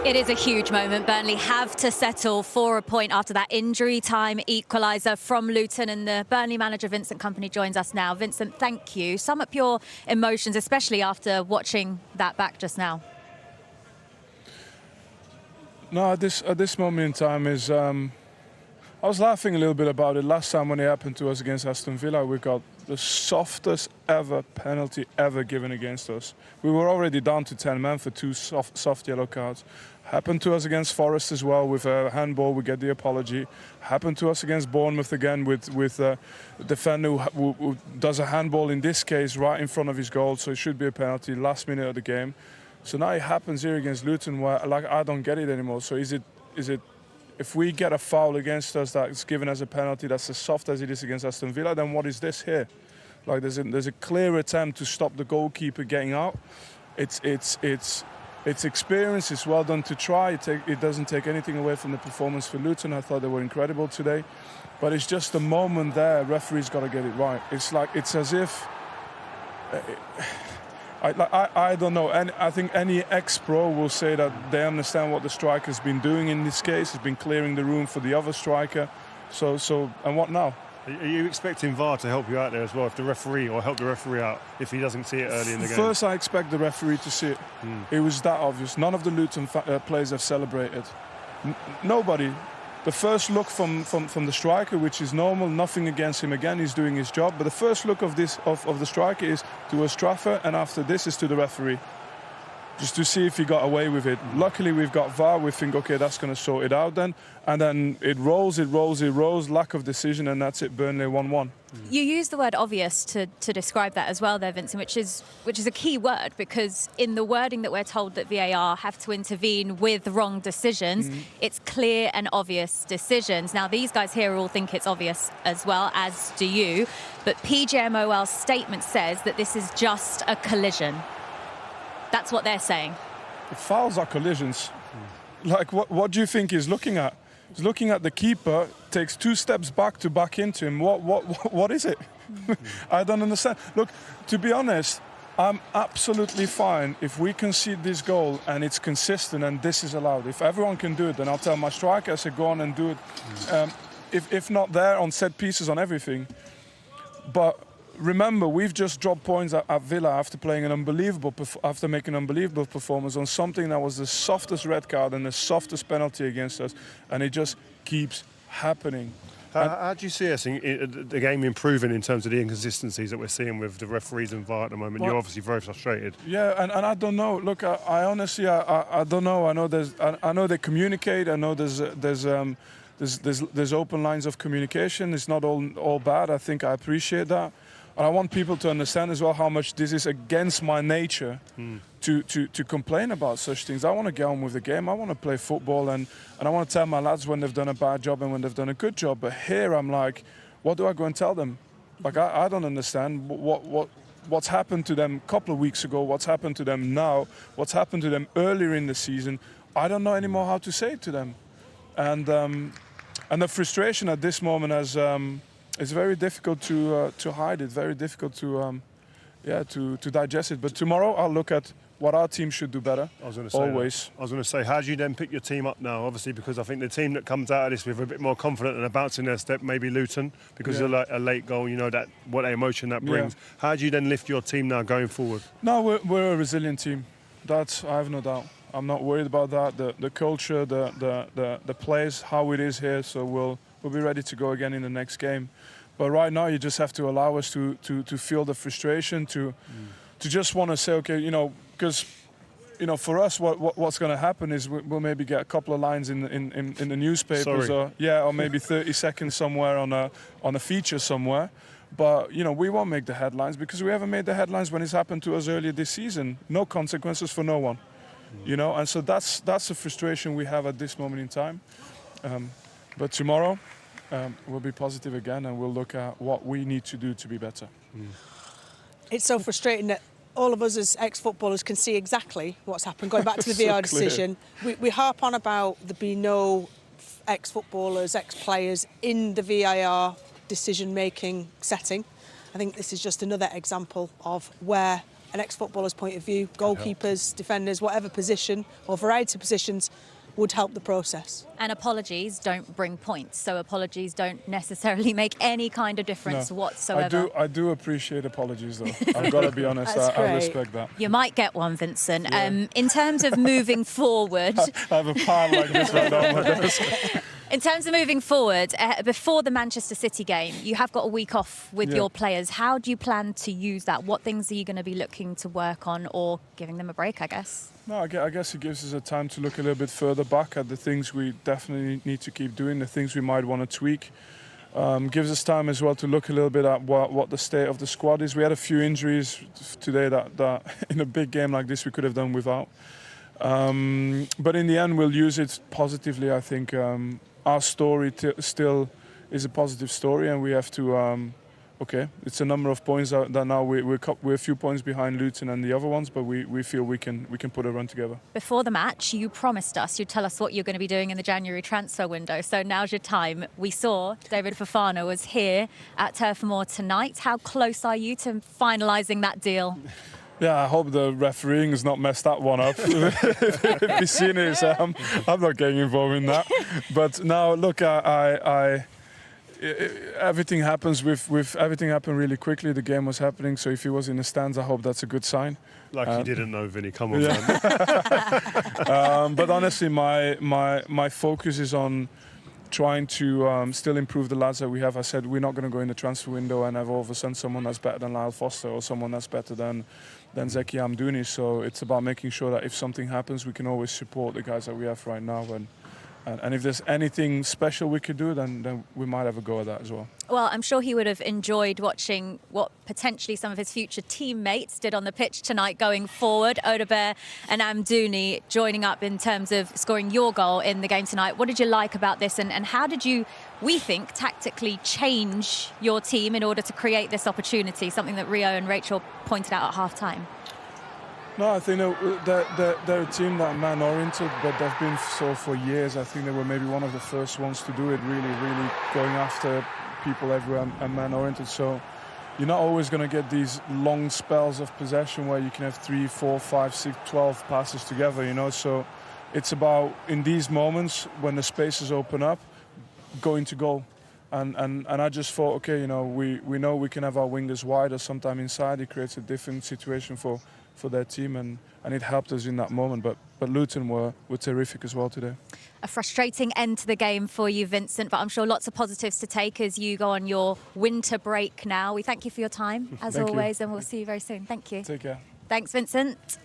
It is a huge moment. Burnley have to settle for a point after that injury time equaliser from Luton, and the Burnley manager Vincent Kompany joins us now. Vincent, thank you. Sum up your emotions, especially after watching that back just now. No, at this moment in time is I was laughing a little bit about it last time when it happened to us against Aston Villa. We got the softest ever penalty ever given against us. We were already down to 10 men for two soft yellow cards. Happened to us against Forest as well with a handball. We get the apology. Happened to us against Bournemouth again with a defender who does a handball, in this case right in front of his goal, so it should be a penalty last minute of the game. So now it happens here against Luton, where I don't get it anymore. So is it if we get a foul against us that's given as a penalty that's as soft as it is against Aston Villa, then what is this here? Like there's a clear attempt to stop the goalkeeper getting out. It's experience. It's well done to try. It doesn't take anything away from the performance for Luton. I thought they were incredible today, but it's just the moment there. Referee's got to get it right. It's as if. I don't know, and I think any ex-pro will say that they understand what the striker's been doing in this case. He's been clearing the room for the other striker. So and what now? Are you expecting VAR to help you out there as well, if the referee, or help the referee out if he doesn't see it early in the game? First, I expect the referee to see it. It was that obvious. None of the Luton players have celebrated. Nobody. The first look from the striker, which is normal, nothing against him again, he's doing his job. But the first look of the striker is to a straffer, and after this is to the referee, just to see if he got away with it. Luckily, we've got VAR. We think, okay, that's going to sort it out then. And then it rolls, lack of decision, and that's it, Burnley 1-1. You use the word obvious to describe that as well there, Vincent, which is a key word, because in the wording that we're told that VAR have to intervene with wrong decisions, it's clear and obvious decisions. Now, these guys here all think it's obvious as well, as do you, but PGMOL's statement says that this is just a collision. That's what they're saying. Fouls are collisions. Like, what do you think he's looking at? He's looking at the keeper, takes 2 steps back to back into him. What is it? I don't understand. Look, to be honest, I'm absolutely fine if we concede this goal and it's consistent and this is allowed. If everyone can do it, then I'll tell my striker, I say, go on and do it. If not there, on set pieces, on everything. But remember, we've just dropped points at Villa after making an unbelievable performance on something that was the softest red card and the softest penalty against us, and it just keeps happening. How do you see us the game improving in terms of the inconsistencies that we're seeing with the referees and VAR at the moment? Well, you're obviously very frustrated. Yeah, and I don't know. Look, I honestly I don't know. I know they communicate. I know there's open lines of communication. It's not all bad. I think I appreciate that. And I want people to understand as well how much this is against my nature to complain about such things. I want to get on with the game. I want to play football, and I want to tell my lads when they've done a bad job and when they've done a good job. But here I'm like, what do I go and tell them? Like, I don't understand what's happened to them a couple of weeks ago, what's happened to them now, what's happened to them earlier in the season. I don't know anymore how to say it to them. And the frustration at this moment has... it's very difficult to hide it, very difficult to digest it. But tomorrow I'll look at what our team should do better, I was going to say always. I was going to say, how do you then pick your team up now? Obviously, because I think the team that comes out of this with a bit more confident and a bounce in their step, maybe Luton, because of a late goal, you know, that what emotion that brings. Yeah. How do you then lift your team now going forward? No, we're a resilient team. That I have no doubt. I'm not worried about that. The culture, the place, how it is here, so we'll be ready to go again in the next game. But right now, you just have to allow us to feel the frustration, to just want to say, okay, you know, because, you know, for us, what's going to happen is we'll maybe get a couple of lines in the newspapers, or maybe 30 seconds somewhere on a feature somewhere. But, you know, we won't make the headlines because we haven't made the headlines when it's happened to us earlier this season. No consequences for no one, you know. And so that's the frustration we have at this moment in time. But tomorrow, we'll be positive again, and we'll look at what we need to do to be better. It's so frustrating that all of us as ex-footballers can see exactly what's happened. Going back to the VAR decision, we harp on about there being no ex-footballers, ex-players in the VAR decision-making setting. I think this is just another example of where an ex-footballer's point of view, goalkeepers, defenders, whatever position or variety of positions, would help the process. And apologies don't bring points, so apologies don't necessarily make any kind of difference whatsoever. I do appreciate apologies, though. I've got to be honest. I respect that. You might get one, Vincent. Yeah. In terms of moving forward... I have a pile like this right now on my desk. In terms of moving forward, before the Manchester City game, you have got a week off with your players. How do you plan to use that? What things are you going to be looking to work on, or giving them a break, I guess? No, I guess it gives us a time to look a little bit further back at the things we definitely need to keep doing, the things we might want to tweak. Gives us time as well to look a little bit at what the state of the squad is. We had a few injuries today that in a big game like this we could have done without. But in the end, we'll use it positively, I think. Our story still is a positive story, and we have to... it's a number of points that now we're a few points behind Luton and the other ones, but we feel we can put a run together. Before the match, you promised us you'd tell us what you're going to be doing in the January transfer window. So now's your time. We saw David Fofana was here at Turf Moor tonight. How close are you to finalising that deal? Yeah, I hope the refereeing has not messed that one up. If you've seen it, I'm not getting involved in that. But now, look, everything happens with everything happened really quickly. The game was happening, so if he was in the stands, I hope that's a good sign. Like you didn't know, Vinny. Come on, man. But honestly, my focus is on trying to still improve the lads that we have. I said we're not going to go in the transfer window and have all of a sudden someone that's better than Lyle Foster or someone that's better than Zeki Amdouni. So it's about making sure that if something happens, we can always support the guys that we have right now. And if there's anything special we could do, then we might have a go at that as well. Well, I'm sure he would have enjoyed watching what potentially some of his future teammates did on the pitch tonight going forward. Odebear and Amdouni joining up in terms of scoring your goal in the game tonight. What did you like about this, and how did you, we think, tactically change your team in order to create this opportunity, something that Rio and Rachel pointed out at half-time? No, I think they're a team that are man-oriented, but they've been so for years. I think they were maybe one of the first ones to do it, really going after people everywhere and man-oriented. So you're not always going to get these long spells of possession where you can have 3, 4, 5, 6, 12 passes together, you know. So it's about, in these moments, when the spaces open up, going to goal. And I just thought, okay, you know, we know we can have our wingers wide or sometime inside. It creates a different situation for their team, and it helped us in that moment. But Luton were terrific as well today. A frustrating end to the game for you, Vincent, but I'm sure lots of positives to take as you go on your winter break now. We thank you for your time, as always, and we'll see you very soon. Thank you. Take care. Thanks, Vincent.